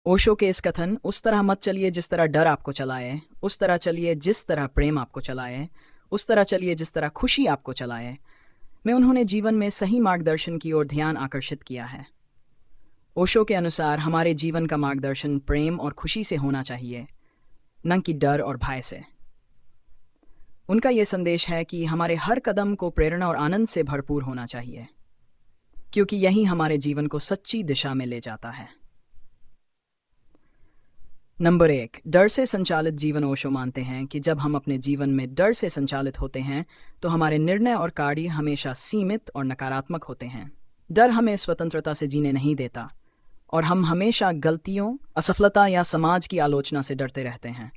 ओशो के इस कथन "उस तरह मत चलिए जिस तरह डर आपको चलाए, उस तरह चलिए जिस तरह प्रेम आपको चलाए, उस तरह चलिए जिस तरह खुशी आपको चलाए" में उन्होंने जीवन में सही मार्गदर्शन की ओर ध्यान आकर्षित किया है। ओशो के अनुसार हमारे जीवन का मार्गदर्शन प्रेम और खुशी से होना चाहिए, न कि डर और भय से। उनका यह संदेश है कि हमारे हर कदम को प्रेरणा और आनंद से भरपूर होना चाहिए, क्योंकि यही हमारे जीवन को सच्ची दिशा में ले जाता है। नंबर 1, डर से संचालित जीवन। ओशो मानते हैं कि जब हम अपने जीवन में डर से संचालित होते हैं तो हमारे निर्णय और कार्य हमेशा सीमित और नकारात्मक होते हैं। डर हमें स्वतंत्रता से जीने नहीं देता और हम हमेशा गलतियों, असफलता या समाज की आलोचना से डरते रहते हैं।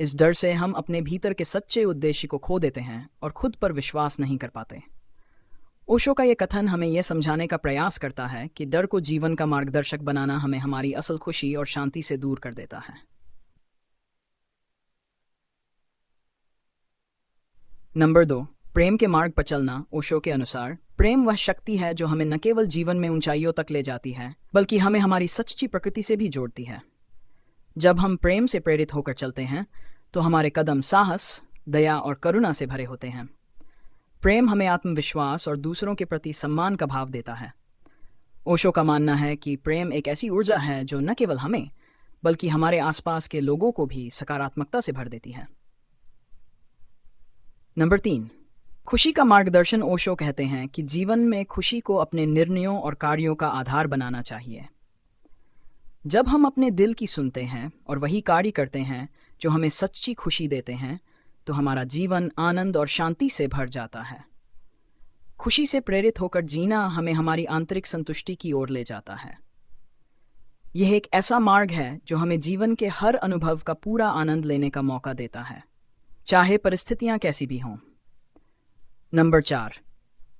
इस डर से हम अपने भीतर के सच्चे उद्देश्य को खो देते हैं और खुद पर विश्वास नहीं कर पाते। ओशो का यह कथन हमें यह समझाने का प्रयास करता है कि डर को जीवन का मार्गदर्शक बनाना हमें हमारी असल खुशी और शांति से दूर कर देता है। नंबर 2, प्रेम के मार्ग पर चलना। ओशो के अनुसार प्रेम वह शक्ति है जो हमें न केवल जीवन में ऊंचाइयों तक ले जाती है, बल्कि हमें हमारी सच्ची प्रकृति से भी जोड़ती है। जब हम प्रेम से प्रेरित होकर चलते हैं तो हमारे कदम साहस, दया और करुणा से भरे होते हैं। प्रेम हमें आत्मविश्वास और दूसरों के प्रति सम्मान का भाव देता है। ओशो का मानना है कि प्रेम एक ऐसी ऊर्जा है जो न केवल हमें, बल्कि हमारे आसपास के लोगों को भी सकारात्मकता से भर देती है। नंबर 3, खुशी का मार्गदर्शन। ओशो कहते हैं कि जीवन में खुशी को अपने निर्णयों और कार्यों का आधार बनाना चाहिए। जब हम अपने दिल की सुनते हैं और वही कार्य करते हैं जो हमें सच्ची खुशी देते हैं, तो हमारा जीवन आनंद और शांति से भर जाता है। खुशी से प्रेरित होकर जीना हमें हमारी आंतरिक संतुष्टि की ओर ले जाता है। यह एक ऐसा मार्ग है जो हमें जीवन के हर अनुभव का पूरा आनंद लेने का मौका देता है, चाहे परिस्थितियां कैसी भी हों। नंबर 4,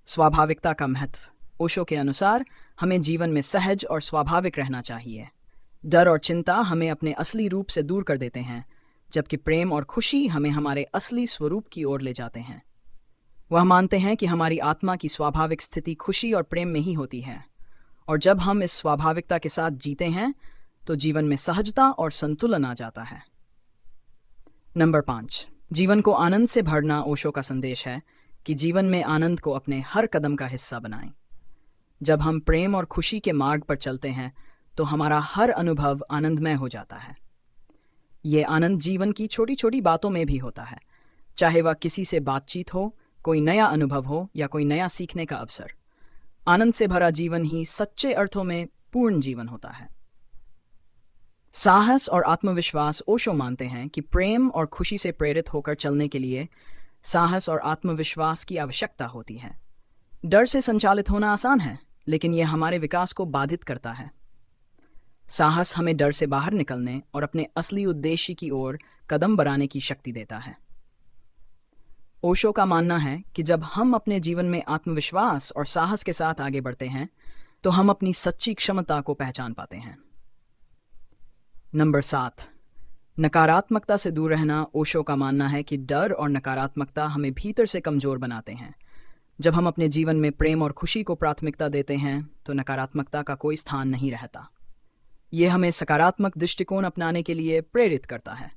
स्वाभाविकता का महत्व। ओशो के अनुसार हमें जीवन में सहज और स्वाभाविक रहना चाहिए। डर और चिंता हमें अपने असली रूप से दूर कर देते हैं, जबकि प्रेम और खुशी हमें हमारे असली स्वरूप की ओर ले जाते हैं। वह मानते हैं कि हमारी आत्मा की स्वाभाविक स्थिति खुशी और प्रेम में ही होती है, और जब हम इस स्वाभाविकता के साथ जीते हैं तो जीवन में सहजता और संतुलन आ जाता है। नंबर 5, जीवन को आनंद से भरना। ओशो का संदेश है कि जीवन में आनंद को अपने हर कदम का हिस्सा बनाएं। जब हम प्रेम और खुशी के मार्ग पर चलते हैं तो हमारा हर अनुभव आनंदमय हो जाता है। ये आनंद जीवन की छोटी छोटी बातों में भी होता है, चाहे वह किसी से बातचीत हो, कोई नया अनुभव हो या कोई नया सीखने का अवसर। आनंद से भरा जीवन ही सच्चे अर्थों में पूर्ण जीवन होता है। साहस और आत्मविश्वास। ओशो मानते हैं कि प्रेम और खुशी से प्रेरित होकर चलने के लिए साहस और आत्मविश्वास की आवश्यकता होती है। डर से संचालित होना आसान है, लेकिन यह हमारे विकास को बाधित करता है। साहस हमें डर से बाहर निकलने और अपने असली उद्देश्य की ओर कदम बढ़ाने की शक्ति देता है। ओशो का मानना है कि जब हम अपने जीवन में आत्मविश्वास और साहस के साथ आगे बढ़ते हैं तो हम अपनी सच्ची क्षमता को पहचान पाते हैं। नंबर 7, नकारात्मकता से दूर रहना। ओशो का मानना है कि डर और नकारात्मकता हमें भीतर से कमजोर बनाते हैं। जब हम अपने जीवन में प्रेम और खुशी को प्राथमिकता देते हैं तो नकारात्मकता का कोई स्थान नहीं रहता। यह हमें सकारात्मक दृष्टिकोण अपनाने के लिए प्रेरित करता है।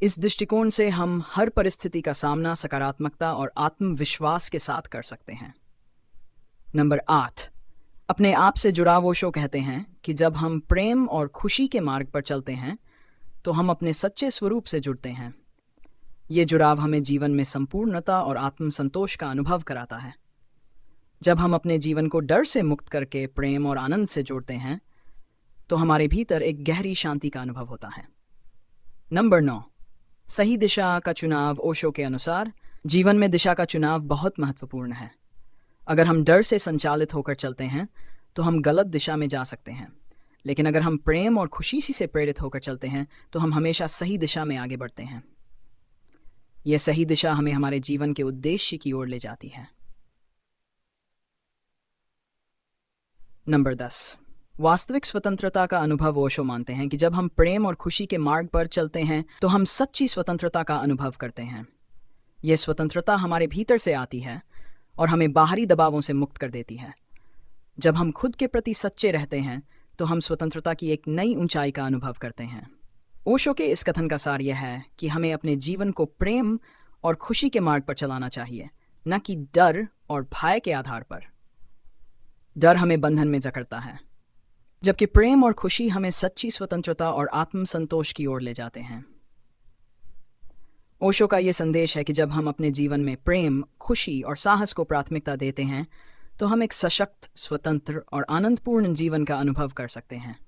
इस दृष्टिकोण से हम हर परिस्थिति का सामना सकारात्मकता और आत्मविश्वास के साथ कर सकते हैं। नंबर 8, अपने आप से जुड़ाव। ओशो कहते हैं कि जब हम प्रेम और खुशी के मार्ग पर चलते हैं तो हम अपने सच्चे स्वरूप से जुड़ते हैं। ये जुड़ाव हमें जीवन में संपूर्णता और आत्मसंतोष का अनुभव कराता है। जब हम अपने जीवन को डर से मुक्त करके प्रेम और आनंद से जोड़ते हैं तो हमारे भीतर एक गहरी शांति का अनुभव होता है। नंबर 9, सही दिशा का चुनाव। ओशो के अनुसार जीवन में दिशा का चुनाव बहुत महत्वपूर्ण है। अगर हम डर से संचालित होकर चलते हैं तो हम गलत दिशा में जा सकते हैं, लेकिन अगर हम प्रेम और खुशी से प्रेरित होकर चलते हैं तो हम हमेशा सही दिशा में आगे बढ़ते हैं। यह सही दिशा हमें हमारे जीवन के उद्देश्य की ओर ले जाती है। नंबर 10, वास्तविक स्वतंत्रता का अनुभव। ओशो मानते हैं कि जब हम प्रेम और खुशी के मार्ग पर चलते हैं तो हम सच्ची स्वतंत्रता का अनुभव करते हैं। यह स्वतंत्रता हमारे भीतर से आती है और हमें बाहरी दबावों से मुक्त कर देती है। जब हम खुद के प्रति सच्चे रहते हैं तो हम स्वतंत्रता की एक नई ऊंचाई का अनुभव करते हैं। ओशो के इस कथन का सार यह है कि हमें अपने जीवन को प्रेम और खुशी के मार्ग पर चलाना चाहिए, न कि डर और भय के आधार पर। डर हमें बंधन में जकड़ता है, जबकि प्रेम और खुशी हमें सच्ची स्वतंत्रता और आत्मसंतोष की ओर ले जाते हैं। ओशो का ये संदेश है कि जब हम अपने जीवन में प्रेम, खुशी और साहस को प्राथमिकता देते हैं, तो हम एक सशक्त, स्वतंत्र और आनंदपूर्ण जीवन का अनुभव कर सकते हैं।